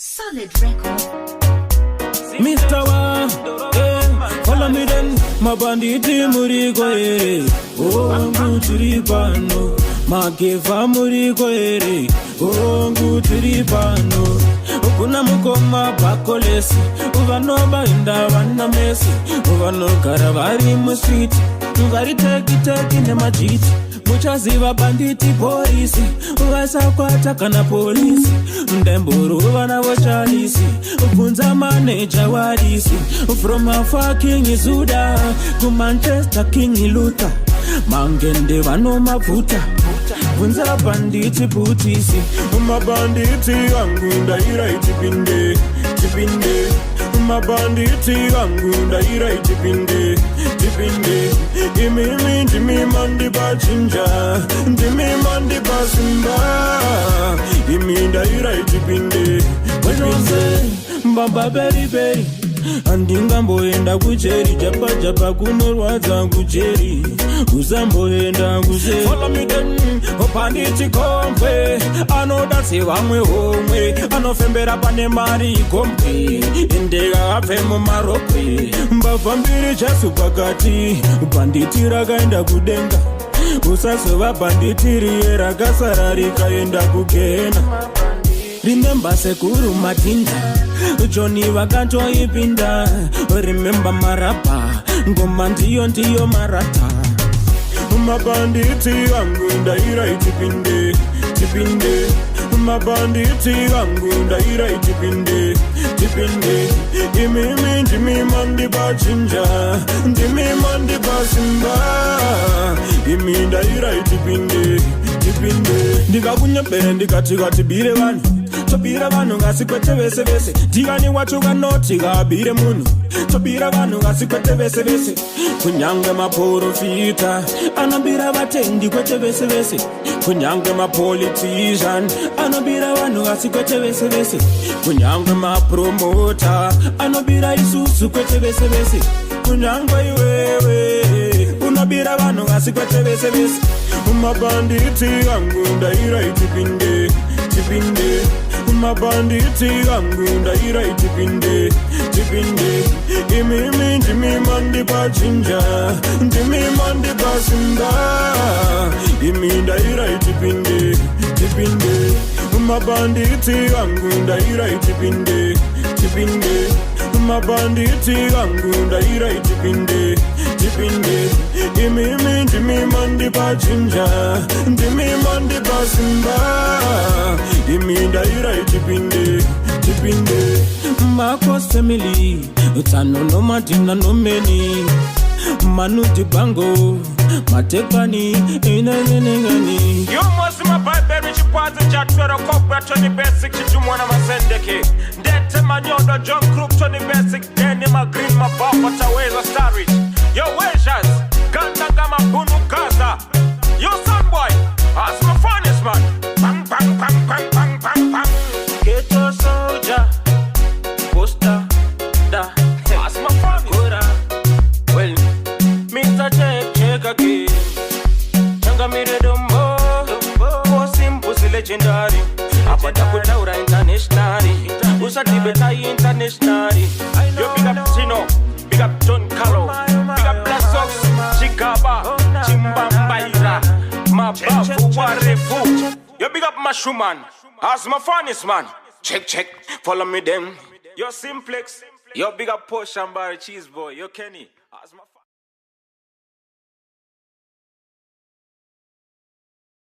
Solid record. Mr. Wa, follow me then. My banditi murigo ere. Oh, nguturi pano. Makeva murigo ere. Oh, nguturi pano. Ukuna mukoma bakolesi. Uvanoba inda vana mesi. Uvano karavari musweet. Vari teki nemajiti. Muchaziva banditi polisi. Uvasakwata kana polisi. Ndemburu vana vochalisi. Ubunza manager warisi. From a fucking Zuda to Manchester King Luther. Mangende vano mafuta. Bunza banditi putisi. Mabanditi angunda ira itipinde. Tipinde. Mabanditi angunda ira itipinde. Tipinde. Imimi ndimi mandi bachinja. Ndimi mandi basimba. Iminda ira itipinde. Mbamba beri andingamboenda kucheri japa kunorwadza kucheri usamboenda kucheri. Follow me then opanditi kompe anoda sevamwe homwe anofembera pane mari kompe indega apfe mumarokwe mbavha mbiri chasu pakati banditi rakaenda kudenga usazova banditi riye rakasara rikaenda kugena. Remember sekuru matinda Johnny vakantoipinda. Remember marapa ngoma ndiyo marata. Mabanditi angunda ira itipinde. Tipinde. Mabanditi angunda ira itipinde. Tipinde. Imimi ndimi mandi bachinja. Ndimi mandi basimba. Iminda ira itipinde. Tipinde. Ndikakunyebere ndikati bire vanu. Tobira vanu ngasikwete vese. Tigani wacho kanoti kabire munu. Tobira vanu ngasikwete vese. Kunyange maprofita anabira vatendi kwete vese. Kunyange mapolitician anabira vanu ngasikwete vese. Kunyange mapromota anabira isusu kwete vese. Kunyange iwewe unabira vanu ngasikwete vese. Mabanditi angunda ira itipinde. Tipinde. Mabanditi angunda ira itipinde. Tipinde. Imimi ndimi mandi bachinja. Ndimi mandi basimba. Iminda ira itipinde. Tipinde. Mabanditi angunda ira itipinde. Tipinde. Mabanditi angunda ira itipinde. Tipinde. Imimi ndimi mandi bachinja. Ndimi mandi basimba. Iminda ira itipinde. Tipinde. Marcos family Utano no matina no many Manu Dibango Matekani Inanengani. You must my Bible chipaza chatwera kopra Tony Basic chitumwana masendeke. Ndete manyondo John Crook Tony Basic deni green mababa taweza Star Rich. Yo weshas Ganda kama bunu kaza. Yo son boy as my funniest man. Bang bang bang bang bang bang bang. Ghetto soldier Posta da as my funniest. Well Mr. Check again. Changa mire dombo Simple legendary. Apata kutaura internationally. Usa tibeta internationally. Yo big up Tino. Big up John Carlo. Big up Black Sox. Chikaba. Chimbambaira. Mabafu warefu. Yo big up Mashuman. As my funniest man. Check. Follow me them. Yo Simplex. Yo big up Posh and Barry Cheese Boy. Yo Kenny. As my